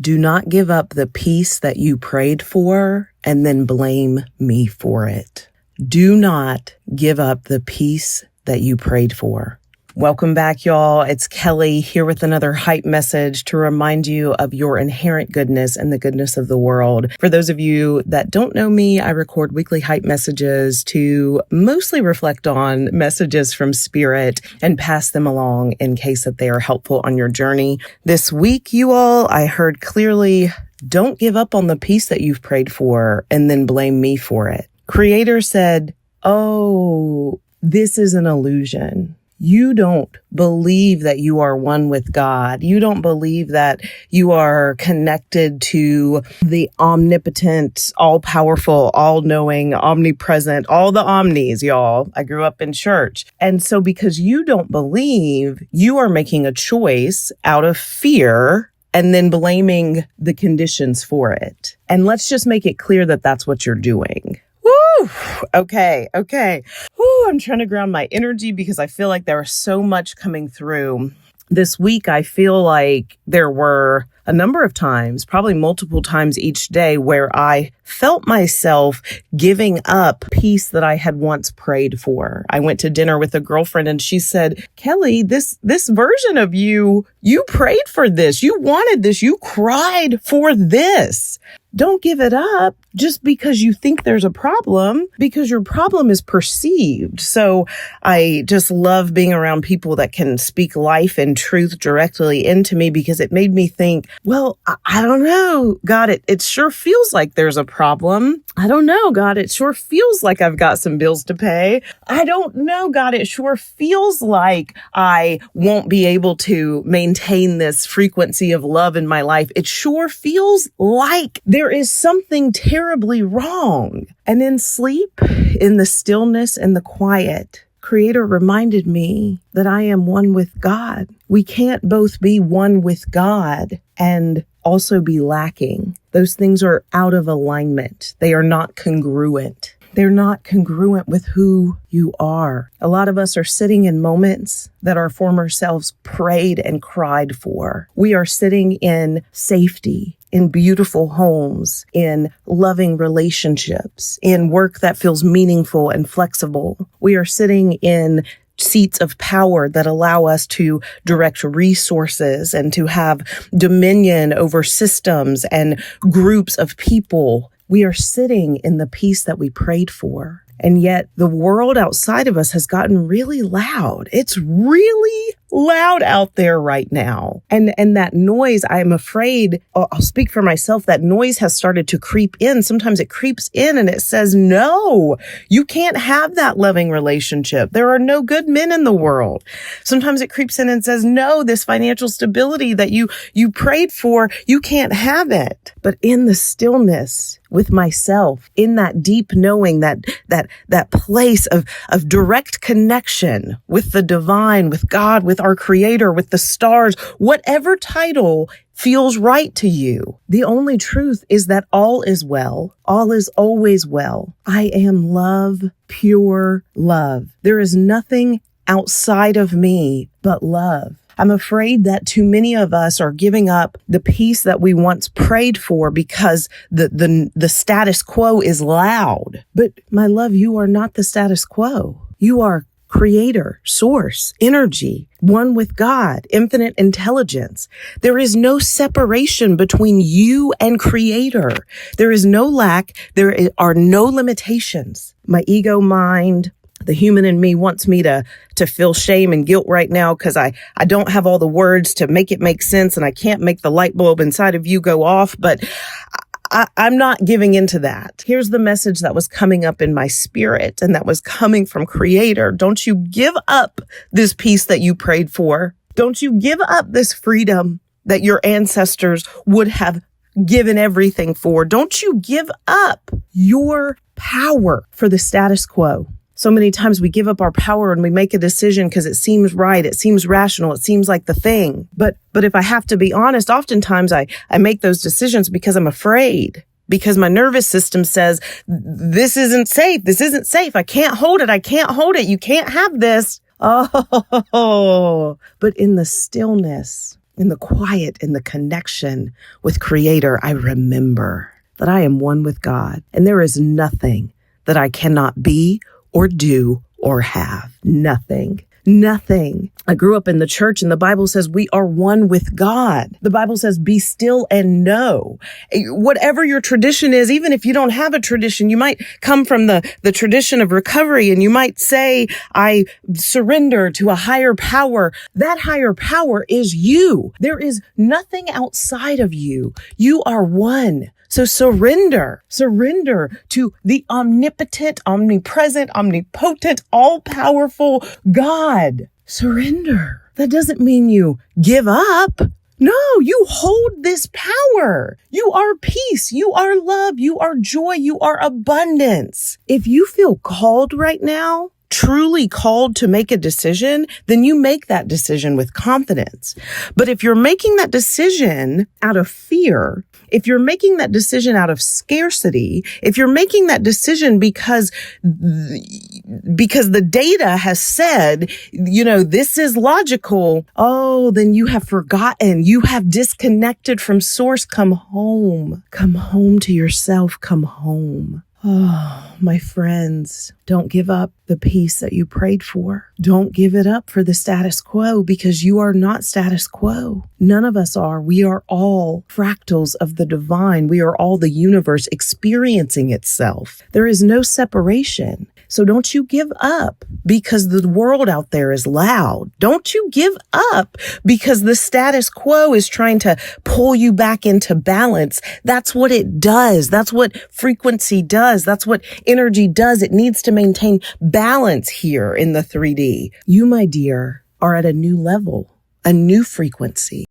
Do not give up the peace that you prayed for and then blame me for it. Do not give up the peace that you prayed for. Welcome back, y'all. It's Kelli here with another hype message to remind you of your inherent goodness and the goodness of the world. For those of you that don't know me, I record weekly hype messages to mostly reflect on messages from Spirit and pass them along in case that they are helpful on your journey. This week, you all, I heard clearly, don't give up on the peace that you've prayed for and then blame me for it. Creator said, oh, this is an illusion. You don't believe that you are one with God. You don't believe that you are connected to the omnipotent, all-powerful, all-knowing, omnipresent, all the omnis, y'all. I grew up in church. And so because you don't believe, you are making a choice out of fear and then blaming the conditions for it. And let's just make it clear that that's what you're doing. Woo! Okay. Woo, I'm trying to ground my energy because I feel like there was so much coming through. This week, I feel like there were a number of times, probably multiple times each day, where I felt myself giving up peace that I had once prayed for. I went to dinner with a girlfriend and she said, Kelli, this version of you prayed for this. You wanted this. You cried for this. Don't give it up just because you think there's a problem, because your problem is perceived. So I just love being around people that can speak life and truth directly into me, because it made me think, well, I don't know, God, it sure feels like there's a problem. I don't know, God, it sure feels like I've got some bills to pay. I don't know, God, it sure feels like I won't be able to maintain this frequency of love in my life. It sure feels like there is something terribly wrong. And in sleep, in the stillness and the quiet, Creator reminded me that I am one with God. We can't both be one with God and also be lacking. Those things are out of alignment. They are not congruent. They're not congruent with who you are. A lot of us are sitting in moments that our former selves prayed and cried for. We are sitting in safety, in beautiful homes, in loving relationships, in work that feels meaningful and flexible. We are sitting in seats of power that allow us to direct resources and to have dominion over systems and groups of people. We are sitting in the peace that we prayed for. And yet the world outside of us has gotten really loud. It's really loud out there right now. And that noise, I'm afraid, I'll speak for myself, that noise has started to creep in. Sometimes it creeps in and it says, no, you can't have that loving relationship. There are no good men in the world. Sometimes it creeps in and says, no, this financial stability that you prayed for, you can't have it. But in the stillness with myself, in that deep knowing, that place of direct connection with the divine, with God, with our Creator, with the stars, whatever title feels right to you. The only truth is that all is well. All is always well. I am love, pure love. There is nothing outside of me but love. I'm afraid that too many of us are giving up the peace that we once prayed for because the status quo is loud. But my love, you are not the status quo. You are Creator, source, energy, one with God, infinite intelligence. There is no separation between you and Creator. There is no lack. There are no limitations. My ego mind, the human in me wants me to feel shame and guilt right now because I don't have all the words to make it make sense and I can't make the light bulb inside of you go off, but I'm not giving into that. Here's the message that was coming up in my spirit and that was coming from Creator. Don't you give up this peace that you prayed for. Don't you give up this freedom that your ancestors would have given everything for. Don't you give up your power for the status quo. So many times we give up our power and we make a decision because it seems right, it seems rational, it seems like the thing. But if I have to be honest, oftentimes I make those decisions because I'm afraid, because my nervous system says, this isn't safe, I can't hold it, you can't have this. Oh, but in the stillness, in the quiet, in the connection with Creator, I remember that I am one with God, and there is nothing that I cannot be or do or have. Nothing. Nothing. I grew up in the church, and the Bible says we are one with God. The Bible says, be still and know. Whatever your tradition is, even if you don't have a tradition, you might come from the tradition of recovery, and you might say, I surrender to a higher power. That higher power is you. There is nothing outside of you. You are one. So surrender to the omnipotent, omnipresent, omnipotent, all-powerful God. Surrender. That doesn't mean you give up. No, you hold this power. You are peace. You are love. You are joy. You are abundance. If you feel called right now, truly called to make a decision, then you make that decision with confidence. But if you're making that decision out of fear, if you're making that decision out of scarcity, if you're making that decision because the data has said, this is logical, then you have forgotten. You have disconnected from source. Come home. Come home to yourself. Come home. Oh, my friends, don't give up the peace that you prayed for. Don't give it up for the status quo, because you are not status quo. None of us are. We are all fractals of the divine. We are all the universe experiencing itself. There is no separation. So don't you give up because the world out there is loud. Don't you give up because the status quo is trying to pull you back into balance. That's what it does. That's what frequency does. That's what energy does. It needs to maintain balance here in the 3D. You, my dear, are at a new level, a new frequency.